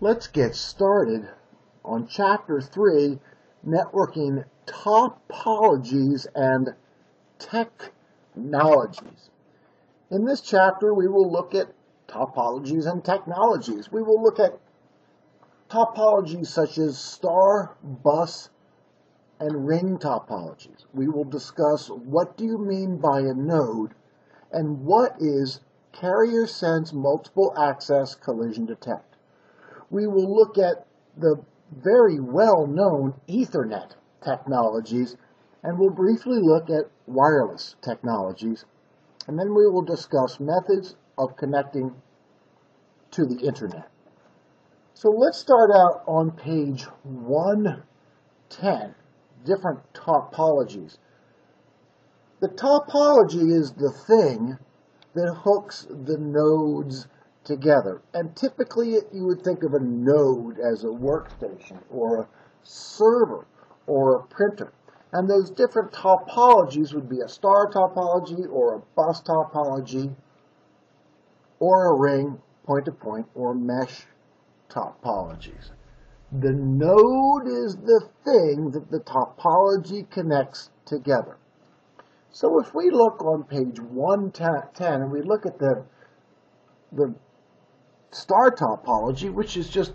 Let's get started on Chapter 3, Networking Topologies and Technologies. In this chapter, we will look at topologies and technologies. We will look at topologies such as star, bus, and ring topologies. We will discuss what do you mean by a node and what is carrier sense multiple access collision detect. We will look at the very well-known Ethernet technologies, and we'll briefly look at wireless technologies, and then we will discuss methods of connecting to the internet. So let's start out on page 110, different topologies. The topology is the thing that hooks the nodes together. And typically you would think of a node as a workstation or a server or a printer. And those different topologies would be a star topology or a bus topology or a ring, point-to-point, or mesh topologies. The node is the thing that the topology connects together. So if we look on page 110 and we look at the star topology, which is just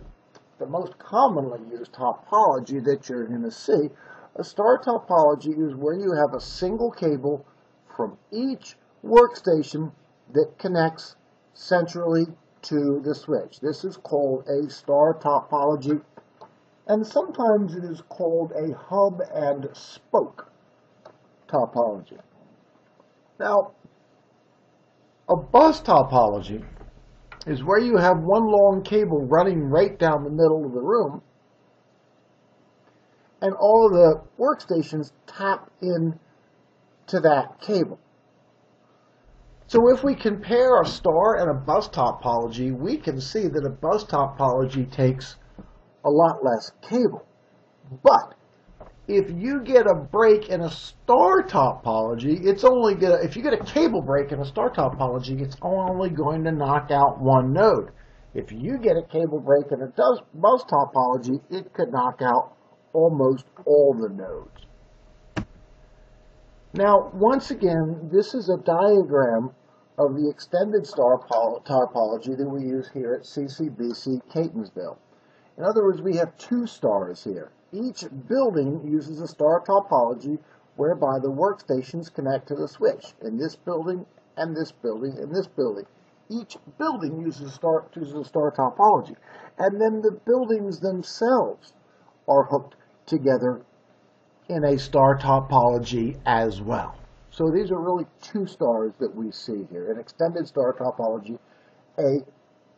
the most commonly used topology that you're going to see. A star topology is where you have a single cable from each workstation that connects centrally to the switch. This is called a star topology, and sometimes it is called a hub and spoke topology. Now, a bus topology is where you have one long cable running right down the middle of the room, and all of the workstations tap in to that cable. So if we compare a star and a bus topology, we can see that a bus topology takes a lot less cable. But if you get a break in a star topology, if you get a cable break in a star topology, it's only going to knock out one node. If you get a cable break in a bus topology, it could knock out almost all the nodes. Now, once again, this is a diagram of the extended star topology that we use here at CCBC Catonsville. In other words, we have two stars here. Each building uses a star topology whereby the workstations connect to the switch. In this building, and this building, and this building. Each building uses a star topology. And then the buildings themselves are hooked together in a star topology as well. So these are really two stars that we see here. An extended star topology,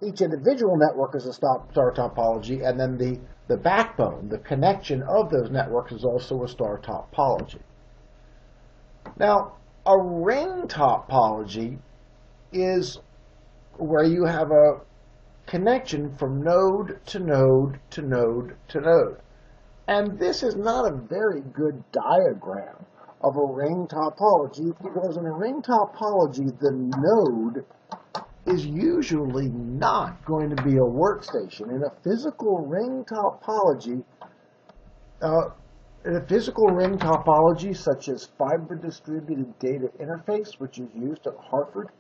each individual network is a star topology, and then the backbone, the connection of those networks is also a star topology. Now, a ring topology is where you have a connection from node to node to node to node. And this is not a very good diagram of a ring topology, because in a ring topology, the node is usually not going to be a workstation. In a physical ring topology, such as fiber distributed data interface, which is used at Harvard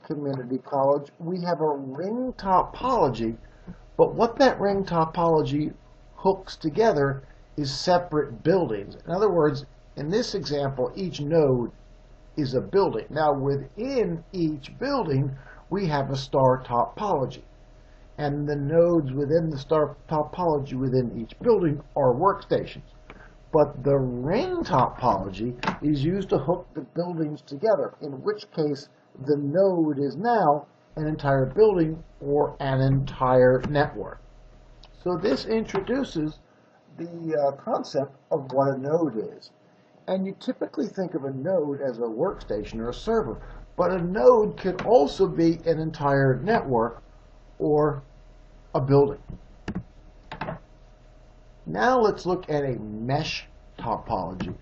Community College, we have a ring topology, but what that ring topology hooks together is separate buildings. In other words, in this example, each node is a building. Now, within each building, we have a star topology. And the nodes within the star topology within each building are workstations. But the ring topology is used to hook the buildings together, in which case the node is now an entire building or an entire network. So this introduces the concept of what a node is. And you typically think of a node as a workstation or a server, but a node can also be an entire network or a building. Now let's look at a mesh topology.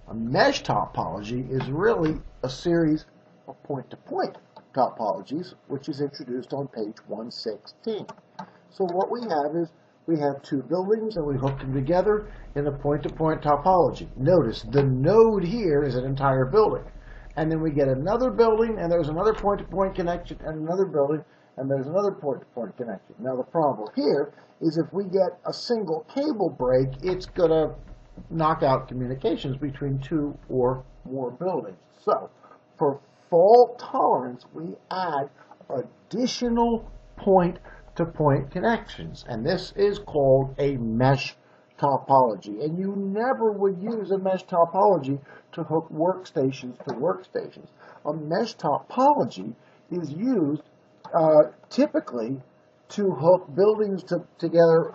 A mesh topology is really a series of point-to-point topologies, which is introduced on page 116. So what we have is we have two buildings and we hook them together in a point-to-point topology. Notice the node here is an entire building. And then we get another building and there's another point-to-point connection and another building and there's another point-to-point connection. Now the problem here is if we get a single cable break, it's going to knock out communications between two or more buildings. So for fault tolerance, we add additional point-to-point connections, and this is called a mesh topology. And you never would use a mesh topology to hook workstations to workstations. A mesh topology is used typically to hook buildings together,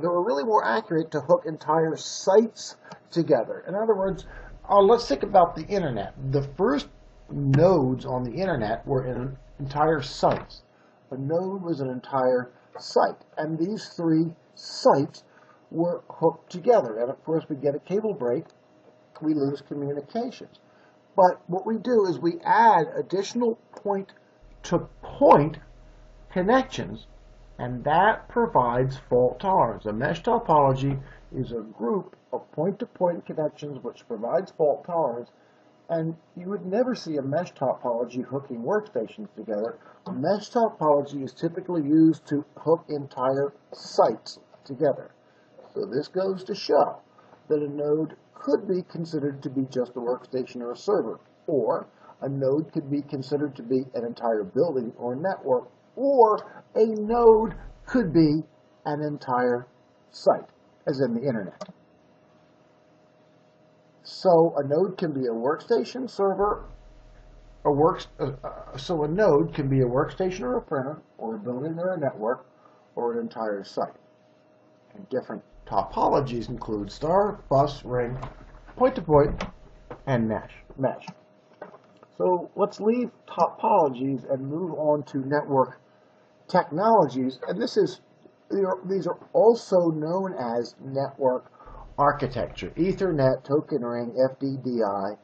or really more accurate, to hook entire sites together. In other words, let's think about the internet. The first nodes on the internet were in entire sites. A node was an entire site, and these three sites were hooked together. And of course, we get a cable break, we lose communications. But what we do is we add additional point-to-point connections, and that provides fault tolerance. A mesh topology is a group of point-to-point connections which provides fault tolerance, and you would never see a mesh topology hooking workstations together. A mesh topology is typically used to hook entire sites together. So this goes to show that a node could be considered to be just a workstation or a server, or a node could be considered to be an entire building or network, or a node could be an entire site, as in the internet. So a node can be a workstation, server, so a node can be a workstation or a printer, or a building or a network, or an entire site. And different topologies include star, bus, ring, point-to-point, and mesh. So let's leave topologies and move on to network technologies. And these are also known as network architecture: Ethernet, token ring, FDDI,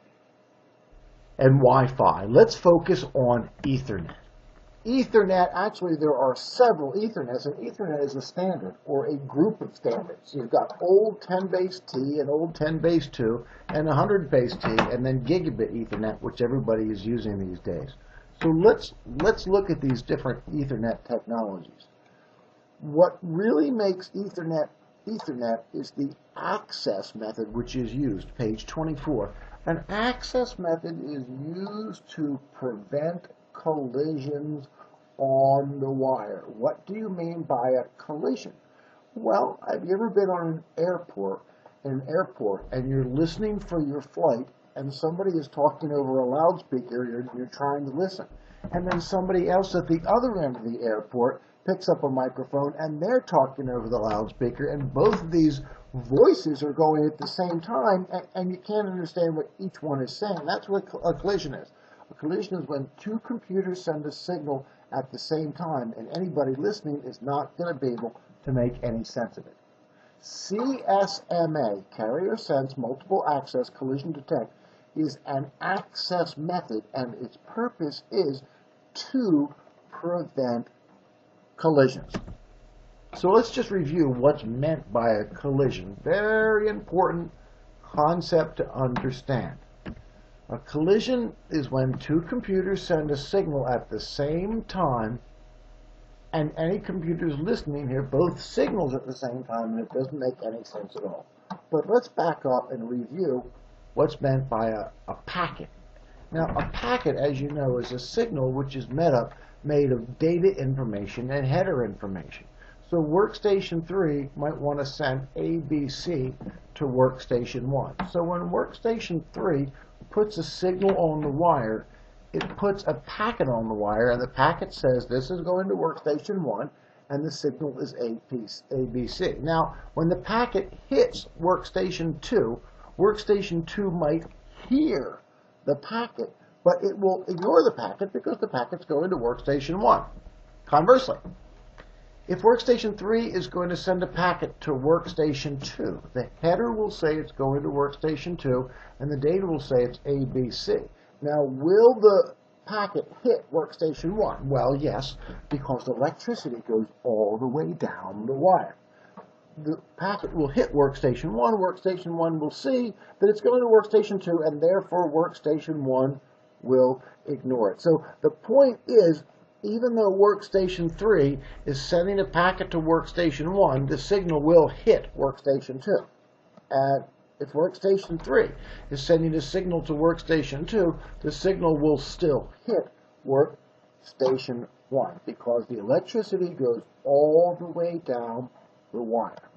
and Wi-Fi. Let's focus on Ethernet. Ethernet, actually there are several Ethernets, and Ethernet is a standard, or a group of standards. You've got old 10 base T and old 10 base 2 and 100 base T, and then Gigabit Ethernet, which everybody is using these days. So let's look at these different Ethernet technologies. What really makes Ethernet is the access method which is used, page 24. An access method is used to prevent collisions on the wire. What do you mean by a collision? Well, have you ever been on an airport and you're listening for your flight and somebody is talking over a loudspeaker, you're trying to listen, and then somebody else at the other end of the airport picks up a microphone and they're talking over the loudspeaker, and both of these voices are going at the same time, and you can't understand what each one is saying. That's what a collision is. A collision is when two computers send a signal at the same time, and anybody listening is not going to be able to make any sense of it. CSMA, Carrier Sense Multiple Access Collision Detect, is an access method, and its purpose is to prevent collisions. So let's just review what's meant by a collision. Very important concept to understand. A collision is when two computers send a signal at the same time, and any computers listening hear both signals at the same time, and it doesn't make any sense at all. But let's back up and review what's meant by a packet. Now, a packet, as you know, is a signal which is made of data information and header information. So workstation 3 might want to send ABC to workstation 1. So when workstation 3 puts a signal on the wire, it puts a packet on the wire, and the packet says this is going to workstation 1, and the signal is ABC. Now, when the packet hits workstation 2 might hear the packet, but it will ignore the packet because the packet's going to workstation 1. Conversely, if workstation 3 is going to send a packet to workstation 2, the header will say it's going to workstation 2, and the data will say it's ABC. Now, will the packet hit workstation 1? Well, yes, because the electricity goes all the way down the wire. The packet will hit workstation 1. Workstation 1 will see that it's going to workstation 2, and therefore workstation 1 will ignore it. So the point is, even though workstation 3 is sending a packet to workstation 1, the signal will hit workstation 2. And if workstation 3 is sending a signal to workstation 2, the signal will still hit workstation 1 because the electricity goes all the way down the wire.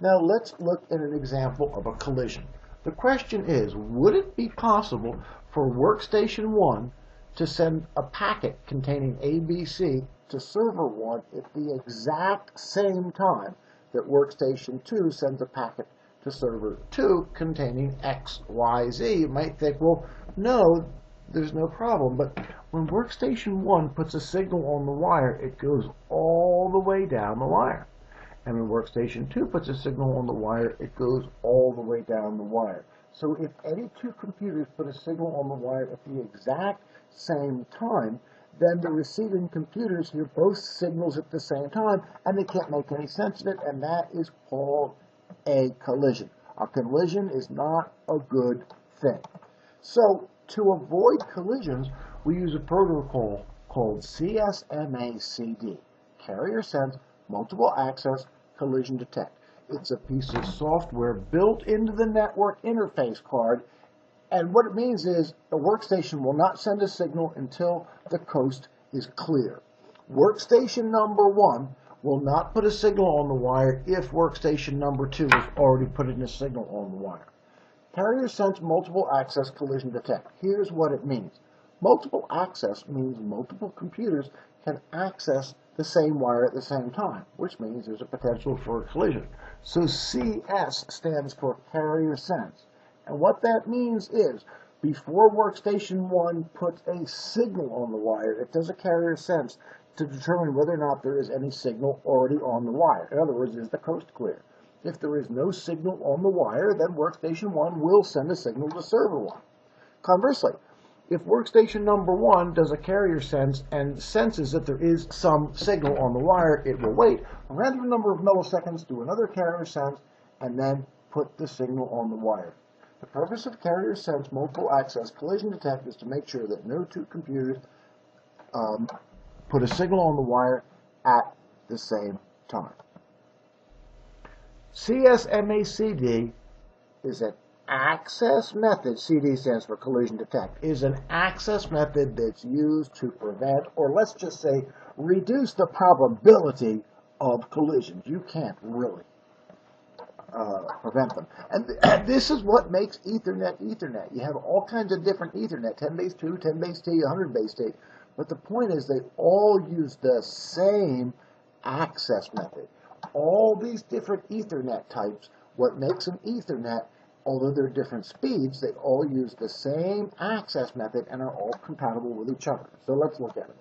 Now let's look at an example of a collision. The question is, would it be possible for workstation 1 to send a packet containing ABC to server 1 at the exact same time that workstation 2 sends a packet to server 2 containing XYZ? You might think, well, no, there's no problem. But when workstation 1 puts a signal on the wire, it goes all the way down the wire. And when workstation 2 puts a signal on the wire, it goes all the way down the wire. So if any two computers put a signal on the wire at the exact same time, then the receiving computers hear both signals at the same time, and they can't make any sense of it, and that is called a collision. A collision is not a good thing. So to avoid collisions, we use a protocol called CSMACD, Carrier Sense Multiple Access Collision Detect. It's a piece of software built into the network interface card, and what it means is the workstation will not send a signal until the coast is clear. Workstation number 1 will not put a signal on the wire if workstation number 2 has already put in a signal on the wire. Carrier Sense Multiple Access Collision Detect. Here's what it means. Multiple access means multiple computers can access the same wire at the same time, which means there's a potential for a collision. So CS stands for Carrier Sense. And what that means is, before workstation 1 puts a signal on the wire, it does a carrier sense to determine whether or not there is any signal already on the wire. In other words, is the coast clear? If there is no signal on the wire, then workstation 1 will send a signal to server 1. Conversely, if workstation number 1 does a carrier sense and senses that there is some signal on the wire, it will wait a random number of milliseconds, do another carrier sense, and then put the signal on the wire. The purpose of Carrier Sense Multiple Access Collision Detect is to make sure that no two computers put a signal on the wire at the same time. CSMACD is an access method, CD stands for collision detect, is an access method that's used to prevent, or let's just say, reduce the probability of collisions. You can't really prevent them. And this is what makes Ethernet Ethernet. You have all kinds of different Ethernet, 10 base 2, 10 base T, 100 base T. But the point is they all use the same access method. All these different Ethernet types, what makes an Ethernet, although they're different speeds, they all use the same access method and are all compatible with each other. So let's look at it.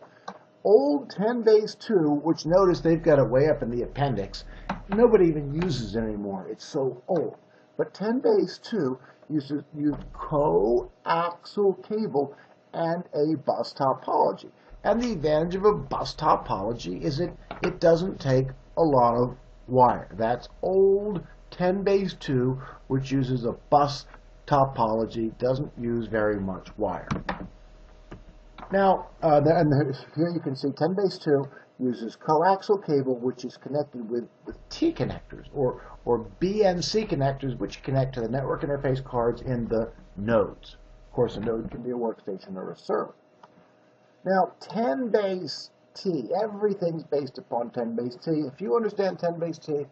Old 10 base 2, which notice they've got it way up in the appendix, nobody even uses it anymore. It's so old. But 10 base 2 uses coaxial cable and a bus topology. And the advantage of a bus topology is it doesn't take a lot of wire. That's old 10 base 2, which uses a bus topology, doesn't use very much wire. Now, here you can see 10 base 2 uses coaxial cable, which is connected with T connectors, or BNC connectors, which connect to the network interface cards in the nodes. Of course, a node can be a workstation or a server. Now, 10 base T, everything's based upon 10 base T. If you understand 10 base T,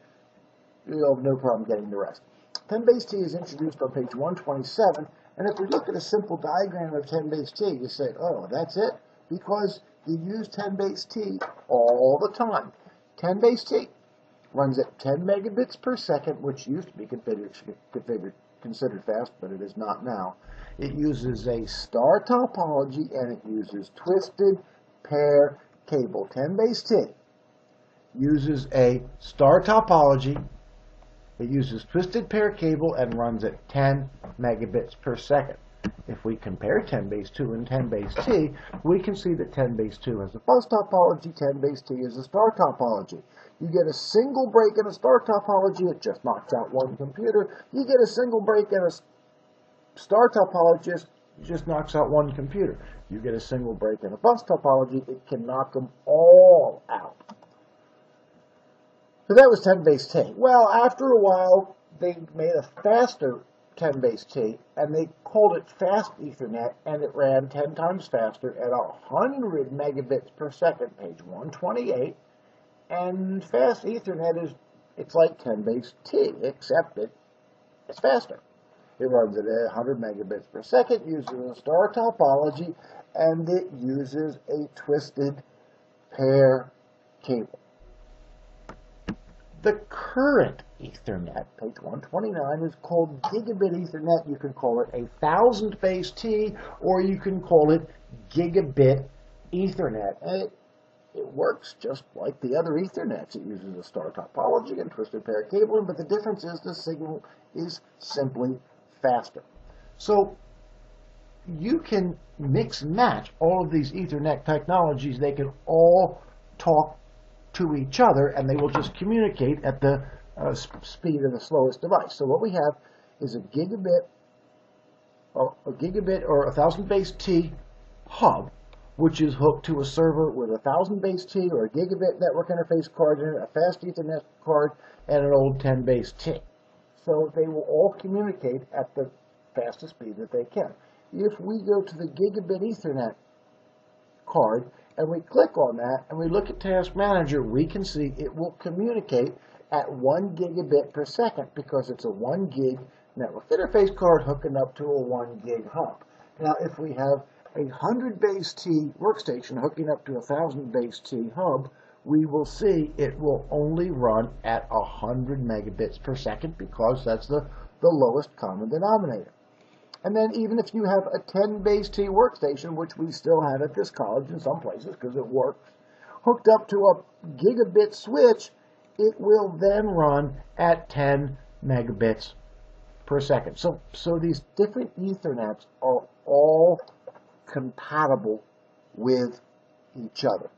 you'll have no problem getting the rest. 10 base T is introduced on page 127, and if we look at a simple diagram of 10 base T, you say, oh, that's it? Because you use 10 base T all the time. 10 base T runs at 10 megabits per second, which used to be considered fast, but it is not now. It uses a star topology, and it uses twisted pair cable. 10 base T uses a star topology. It uses twisted pair cable and runs at 10 megabits per second. If we compare 10 base 2 and 10 base T, we can see that 10 base 2 is a bus topology, 10 base T is a star topology. You get a single break in a star topology, it just knocks out one computer. You get a single break in a star topology, it just knocks out one computer. You get a single break in a bus topology, it can knock them all out. So that was 10 base T. Well, after a while, they made a faster 10 base T, and they called it fast Ethernet, and it ran 10 times faster at 100 megabits per second, page 128. And fast Ethernet it's like 10 base T, except it's faster. It runs at 100 megabits per second, uses a star topology, and it uses a twisted pair cable. The current Ethernet, page 129, is called Gigabit Ethernet. You can call it 1000 base T, or you can call it Gigabit Ethernet. And it works just like the other Ethernets. It uses a star topology and twisted pair cabling, but the difference is the signal is simply faster. So you can mix and match all of these Ethernet technologies. They can all talk to each other, and they will just communicate at the speed of the slowest device. So what we have is a gigabit or 1000 base T hub, which is hooked to a server with 1000 base T or a gigabit network interface card in it, a fast Ethernet card, and an old 10 base T. So they will all communicate at the fastest speed that they can. If we go to the Gigabit Ethernet card and we click on that and we look at Task Manager, we can see it will communicate at 1 gigabit per second because it's a 1 gig network interface card hooking up to a 1 gig hub. Now, if we have a 100 base T workstation hooking up to a 1000 base T hub, we will see it will only run at 100 megabits per second because that's the lowest common denominator. And then even if you have a 10 base T workstation, which we still have at this college in some places because it works, hooked up to a gigabit switch, it will then run at 10 megabits per second. So these different Ethernets are all compatible with each other.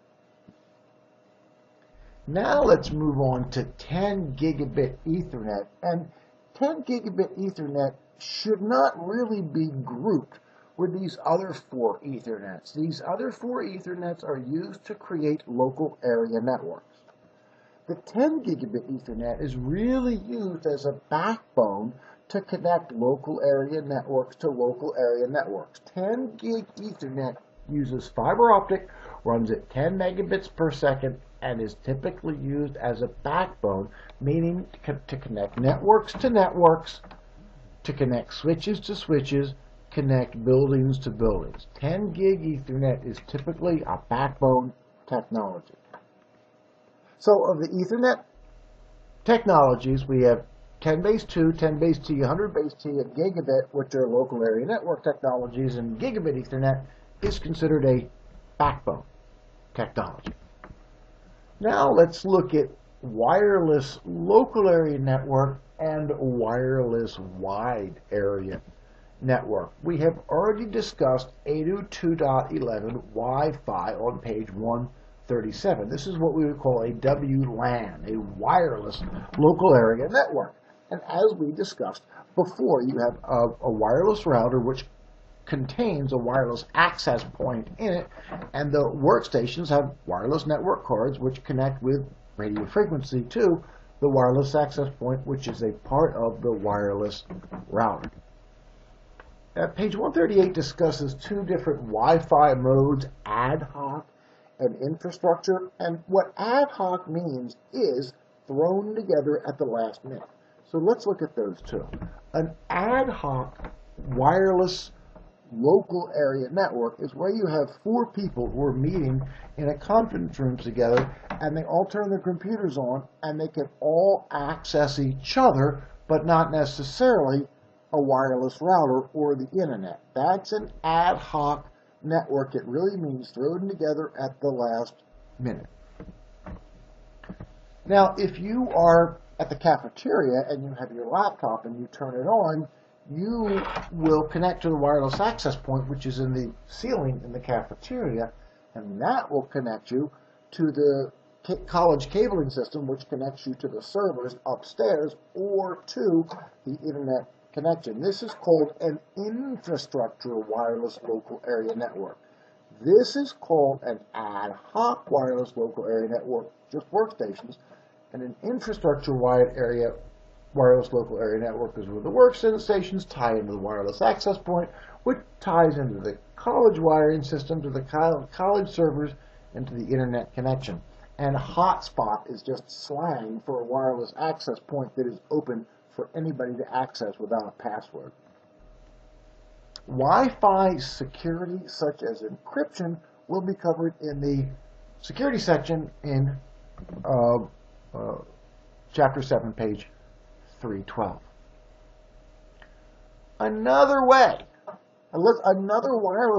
Now let's move on to 10 gigabit Ethernet. And 10 gigabit Ethernet should not really be grouped with these other 4 Ethernets. These other 4 Ethernets are used to create local area networks. The 10 gigabit Ethernet is really used as a backbone to connect local area networks to local area networks. 10 gig Ethernet uses fiber optic, runs at 10 megabits per second, and is typically used as a backbone, meaning to connect networks to networks, to connect switches to switches, connect buildings to buildings. 10 gig Ethernet is typically a backbone technology. So of the Ethernet technologies, we have 10 base 2, 10 base T, 100 base T, and Gigabit, which are local area network technologies, and Gigabit Ethernet is considered a backbone technology. Now let's look at wireless local area network and wireless wide area network. We have already discussed 802.11 Wi-Fi on page 137. This is what we would call a WLAN, a wireless local area network. And as we discussed before, you have a wireless router which contains a wireless access point in it, and the workstations have wireless network cards which connect with radio frequency to the wireless access point, which is a part of the wireless router. Page 138 discusses 2 different Wi-Fi modes, ad hoc and infrastructure, and what ad hoc means is thrown together at the last minute. So let's look at those 2. An ad hoc wireless local area network is where you have 4 people who are meeting in a conference room together, and they all turn their computers on and they can all access each other, but not necessarily a wireless router or the internet. That's an ad hoc network. It really means thrown together at the last minute. Now, if you are at the cafeteria and you have your laptop and you turn it on, you will connect to the wireless access point, which is in the ceiling in the cafeteria, and that will connect you to the college cabling system, which connects you to the servers upstairs or to the internet connection. This is called an infrastructure wireless local area network. This is called an ad hoc wireless local area network, just workstations, and an infrastructure wireless local area network is where the workstations tie into the wireless access point, which ties into the college wiring system, to the college servers, and to the internet connection. And hotspot is just slang for a wireless access point that is open for anybody to access without a password. Wi-Fi security, such as encryption, will be covered in the security section in Chapter 7, page 312. Another wireless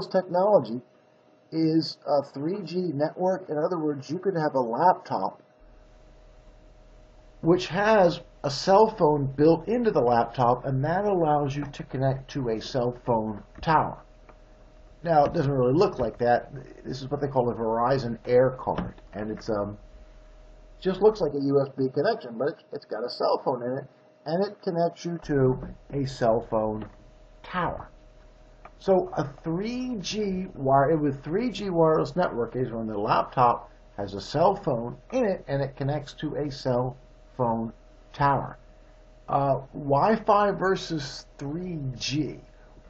technology is a 3G network. In other words, you could have a laptop which has a cell phone built into the laptop, and that allows you to connect to a cell phone tower. Now, it doesn't really look like that. This is what they call a Verizon Air card, and it's just looks like a USB connection, but it's got a cell phone in it, and it connects you to a cell phone tower. So a 3G wireless network is when the laptop has a cell phone in it and it connects to a cell phone tower. Wi-Fi versus 3G.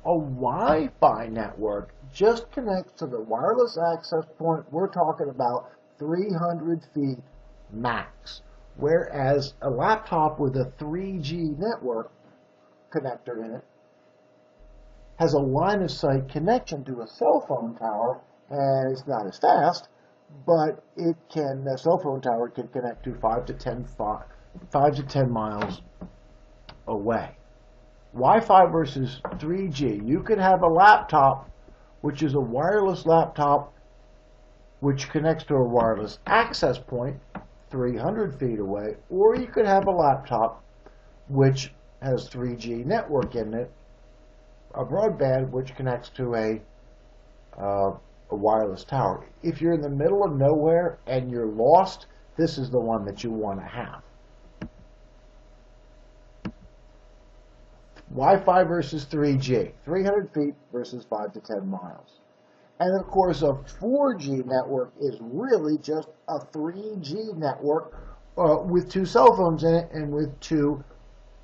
A Wi-Fi network just connects to the wireless access point. We're talking about 300 feet max. Whereas a laptop with a 3G network connector in it has a line of sight connection to a cell phone tower, and it's not as fast, but a cell phone tower can connect to 5 to 10 miles away. Wi-Fi versus 3G. You could have a laptop, which is a wireless laptop, which connects to a wireless access point 300 feet away, or you could have a laptop which has 3G network in it, a broadband which connects to a wireless tower. If you're in the middle of nowhere and you're lost, this is the one that you want to have. Wi-Fi versus 3G, 300 feet versus 5 to 10 miles. And of course, a 4G network is really just a 3G network with two cell phones in it and with two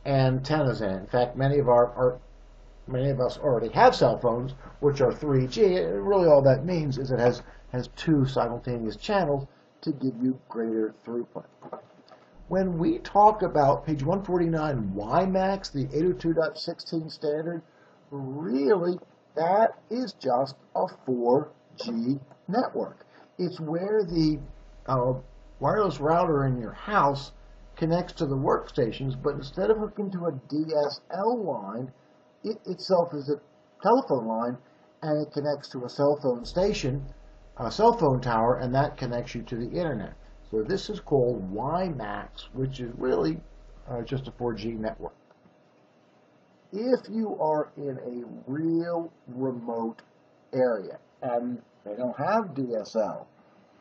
antennas in it. In fact, many of us already have cell phones which are 3G, and really all that means is it has two simultaneous channels to give you greater throughput. When we talk about page 149 WiMAX, the 802.16 standard, really that is just a 4G network. It's where the wireless router in your house connects to the workstations, but instead of hooking to a DSL line, it itself is a telephone line, and it connects to a cell phone station, a cell phone tower, and that connects you to the internet. So this is called WiMAX, which is really just a 4G network. If you are in a real remote area and they don't have DSL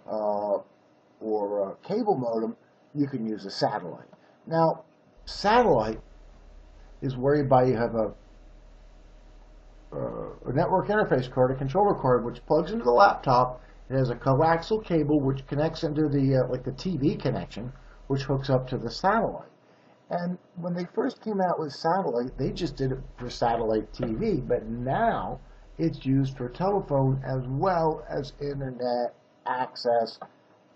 or a cable modem, you can use a satellite. Now, satellite is whereby you have a network interface card, a controller card, which plugs into the laptop. It has a coaxial cable which connects into the like the TV connection, which hooks up to the satellite. And when they first came out with satellite, they just did it for satellite TV, but now it's used for telephone as well as internet access.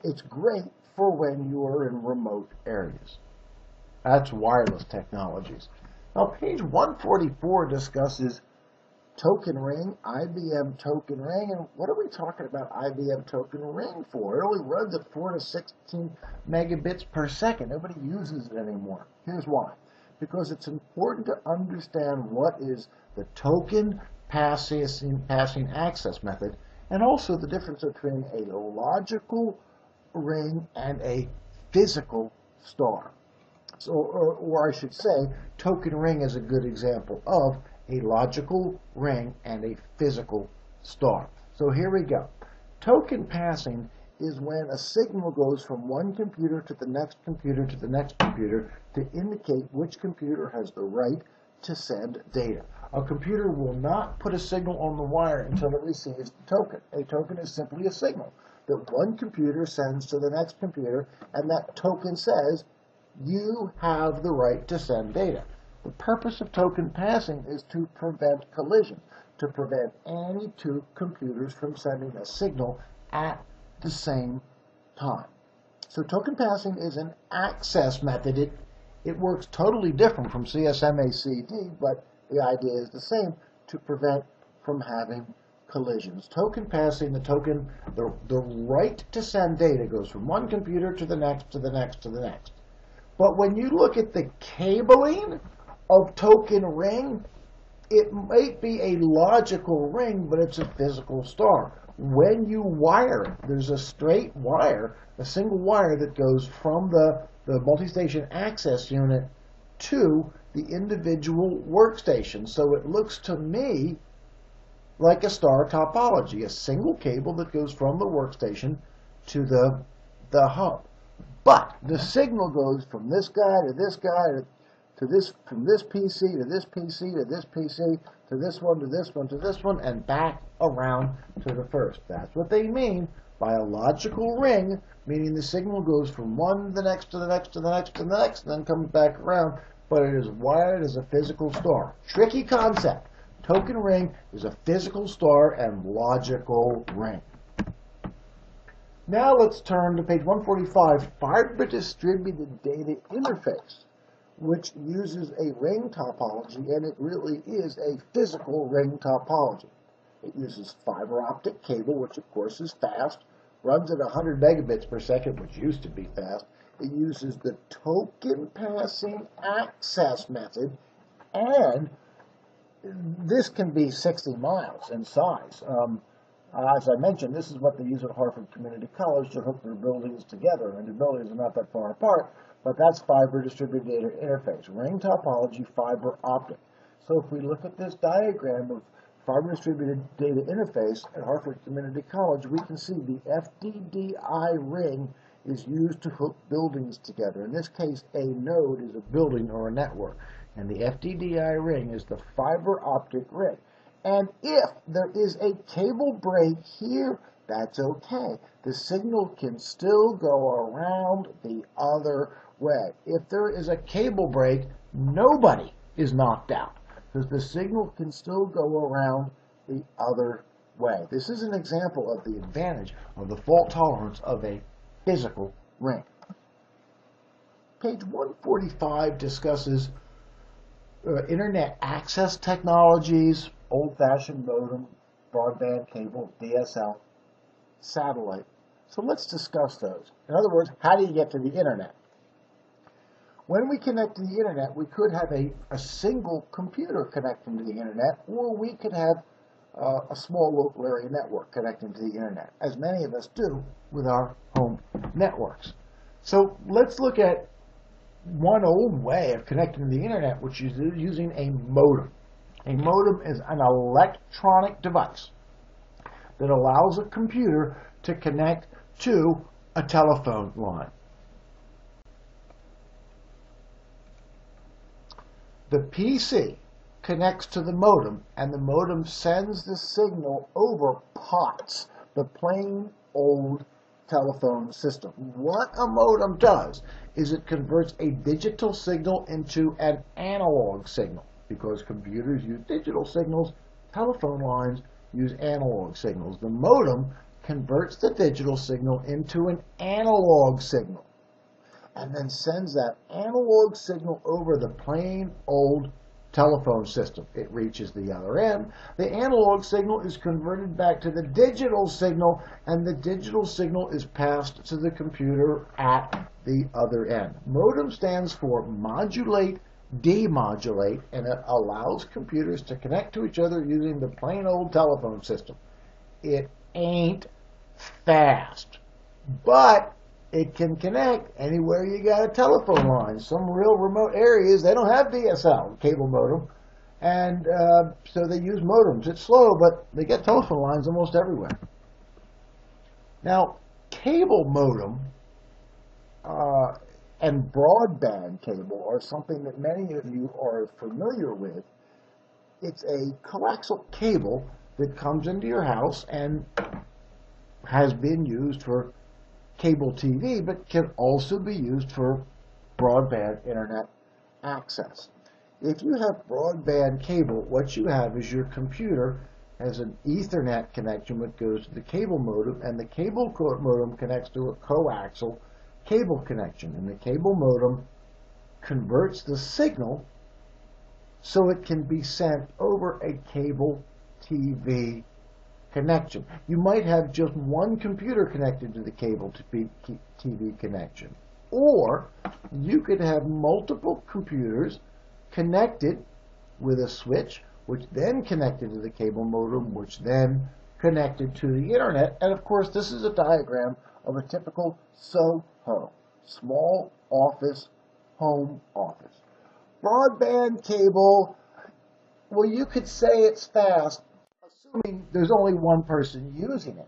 It's great for when you are in remote areas. That's wireless technologies. Now, page 144 discusses token ring, IBM token ring, and what are we talking about IBM token ring for? It only runs at 4 to 16 megabits per second. Nobody uses it anymore. Here's why. Because it's important to understand what is the token passing access method, and also the difference between a logical ring and a physical star. or I should say, token ring is a good example of a logical ring and a physical star. So here we go. Token passing is when a signal goes from one computer to the next computer to the next computer to indicate which computer has the right to send data. A computer will not put a signal on the wire until it receives the token. A token is simply a signal that one computer sends to the next computer, and that token says, you have the right to send data. The purpose of token passing is to prevent collision, to prevent any two computers from sending a signal at the same time. So token passing is an access method. It works totally different from CSMA-CD, but the idea is the same, to prevent from having collisions. Token passing, the right to send data goes from one computer to the next, to the next, to the next. But when you look at the cabling of token ring, it might be a logical ring, but it's a physical star. When you wire it, there's a straight wire, a single wire that goes from the multi-station access unit to the individual workstation. So it looks to me like a star topology, a single cable that goes from the workstation to the hub. But the signal goes from this guy to this guy to this, from this PC to this PC to this PC to this one to this one to this one, and back around to the first. That's what they mean by a logical ring, meaning the signal goes from one to the next to the next to the next to the next, and then comes back around, but it is wired as a physical star. Tricky concept. Token ring is a physical star and logical ring. Now let's turn to page 145, Fiber Distributed Data Interface, which uses a ring topology, and it really is a physical ring topology. It uses fiber optic cable, which of course is fast, runs at 100 megabits per second, which used to be fast. It uses the token passing access method, and this can be 60 miles in size. As I mentioned, this is what they use at Harvard Community College to hook their buildings together, and the buildings are not that far apart, but that's fiber distributed data interface, ring topology, fiber optic. So if we look at this diagram of fiber distributed data interface at Harvard Community College, we can see the FDDI ring is used to hook buildings together. In this case, a node is a building or a network, and the FDDI ring is the fiber optic ring. And if there is a cable break here, that's okay. The signal can still go around the other way. If there is a cable break, nobody is knocked out, because the signal can still go around the other way. This is an example of the advantage of the fault tolerance of a physical ring. Page 145 discusses internet access technologies, old-fashioned modem, broadband cable, DSL, satellite. So let's discuss those. In other words, how do you get to the internet? When we connect to the internet, we could have a single computer connecting to the internet, or we could have a small local area network connecting to the internet, as many of us do with our home networks. So let's look at one old way of connecting to the internet, which is using a modem. A modem is an electronic device that allows a computer to connect to a telephone line. The PC connects to the modem, and the modem sends the signal over POTS, the plain old telephone system. What a modem does is it converts a digital signal into an analog signal. Because computers use digital signals, telephone lines use analog signals. The modem converts the digital signal into an analog signal, and then sends that analog signal over the plain old telephone system. It reaches the other end. The analog signal is converted back to the digital signal, and the digital signal is passed to the computer at the other end. Modem stands for modulate, demodulate, and it allows computers to connect to each other using the plain old telephone system. It ain't fast, but it can connect anywhere you got a telephone line. Some real remote areas, they don't have DSL, cable modem, and so they use modems. It's slow, but they get telephone lines almost everywhere. Now, cable modem and broadband cable are something that many of you are familiar with. It's a coaxial cable that comes into your house and has been used for cable TV, but can also be used for broadband internet access. If you have broadband cable, what you have is your computer has an Ethernet connection that goes to the cable modem, and the cable modem connects to a coaxial cable connection, and the cable modem converts the signal so it can be sent over a cable TV connection. You might have just one computer connected to the cable TV connection, or you could have multiple computers connected with a switch, which then connected to the cable modem, which then connected to the internet. And of course, this is a diagram of a typical SOHO, small office, home office. Broadband cable, well, you could say it's fast, assuming there's only one person using it.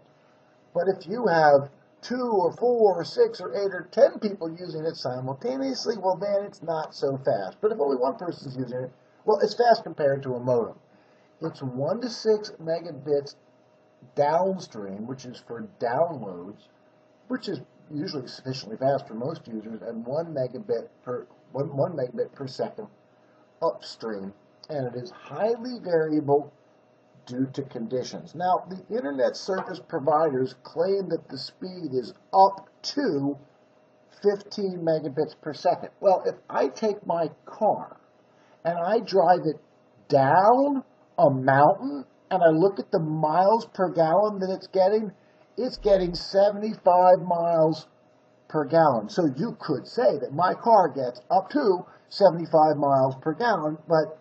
But if you have 2 or 4 or 6 or 8 or 10 people using it simultaneously, well, then it's not so fast. But if only one person's using it, well, it's fast compared to a modem. It's 1 to 6 megabits downstream, which is for downloads, which is usually sufficiently fast for most users, and 1 megabit per second upstream, and it is highly variable due to conditions. Now, the internet service providers claim that the speed is up to 15 megabits per second. Well, if I take my car and I drive it down a mountain and I look at the miles per gallon that it's getting 75 miles per gallon. So you could say that my car gets up to 75 miles per gallon, but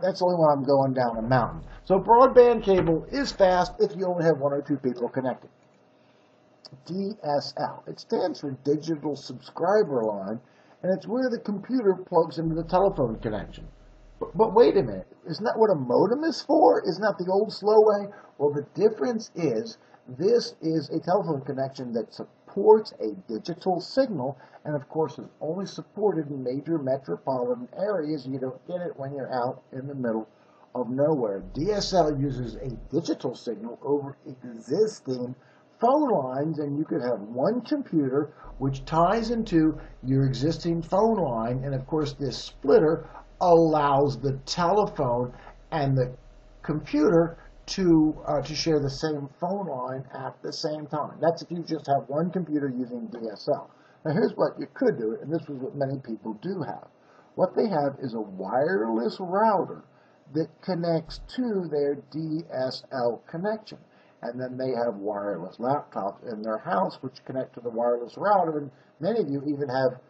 that's only when I'm going down a mountain. So broadband cable is fast if you only have 1 or 2 people connected. DSL. It stands for Digital Subscriber Line, and it's where the computer plugs into the telephone connection. But wait a minute. Isn't that what a modem is for? Isn't that the old slow way? Well, the difference is this is a telephone connection that supports a digital signal, and of course is only supported in major metropolitan areas. You don't get it when you're out in the middle of nowhere. DSL uses a digital signal over existing phone lines, and you could have one computer which ties into your existing phone line, and of course this splitter allows the telephone and the computer to share the same phone line at the same time. That's if you just have one computer using DSL. Now here's what you could do, and this is what many people do have. What they have is a wireless router that connects to their DSL connection. And then they have wireless laptops in their house which connect to the wireless router, and many of you even have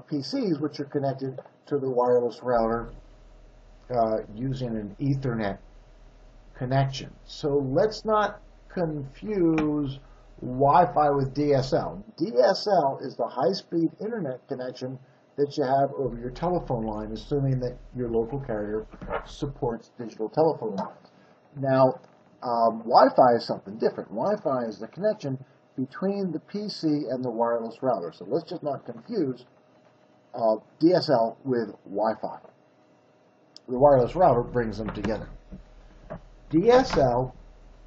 PCs which are connected to the wireless router using an Ethernet connection. So let's not confuse Wi-Fi with DSL. DSL is the high-speed internet connection that you have over your telephone line, assuming that your local carrier supports digital telephone lines. Now, Wi-Fi is something different. Wi-Fi is the connection between the PC and the wireless router. So let's just not confuse DSL with Wi-Fi. The wireless router brings them together. DSL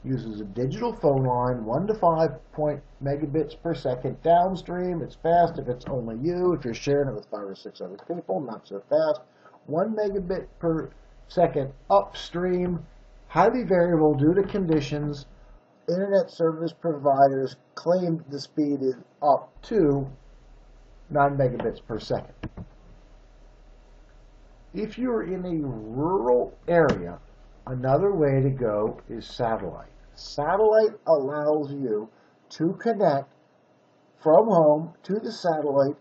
uses a digital phone line, 1 to 5 megabits per second downstream. It's fast if it's only you. If you're sharing it with 5 or 6 other people, not so fast. 1 megabit per second upstream, highly variable due to conditions. Internet service providers claim the speed is up to 9 megabits per second. If you're in a rural area, another way to go is satellite. Satellite allows you to connect from home to the satellite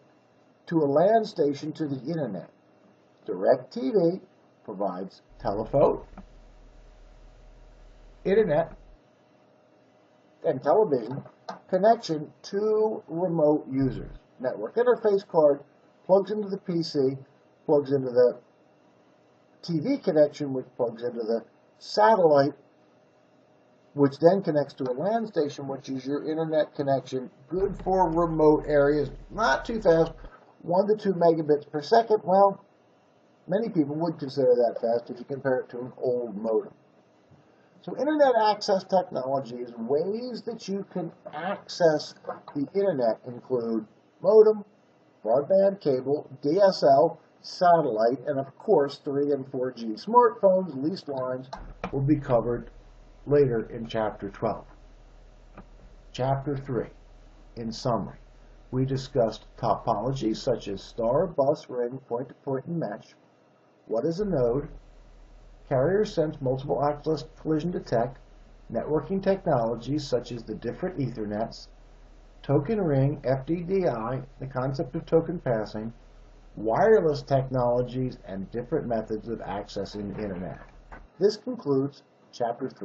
to a land station to the internet. DirecTV provides telephone, internet, and television connection to remote users. Network interface card plugs into the PC, plugs into the TV connection, which plugs into the satellite, which then connects to a LAN station, which is your internet connection, good for remote areas, not too fast, 1 to 2 megabits per second. Well, many people would consider that fast if you compare it to an old modem. So internet access technologies, ways that you can access the internet include modem, broadband cable, DSL, satellite, and of course 3 and 4G. Smartphones, leased lines will be covered later in Chapter 12. Chapter 3, in summary, we discussed topologies such as star, bus, ring, point-to-point, and mesh. What is a node? Carrier sense multiple access collision detect, networking technologies such as the different Ethernets, token ring, FDDI, the concept of token passing, wireless technologies, and different methods of accessing the internet. This concludes Chapter 3.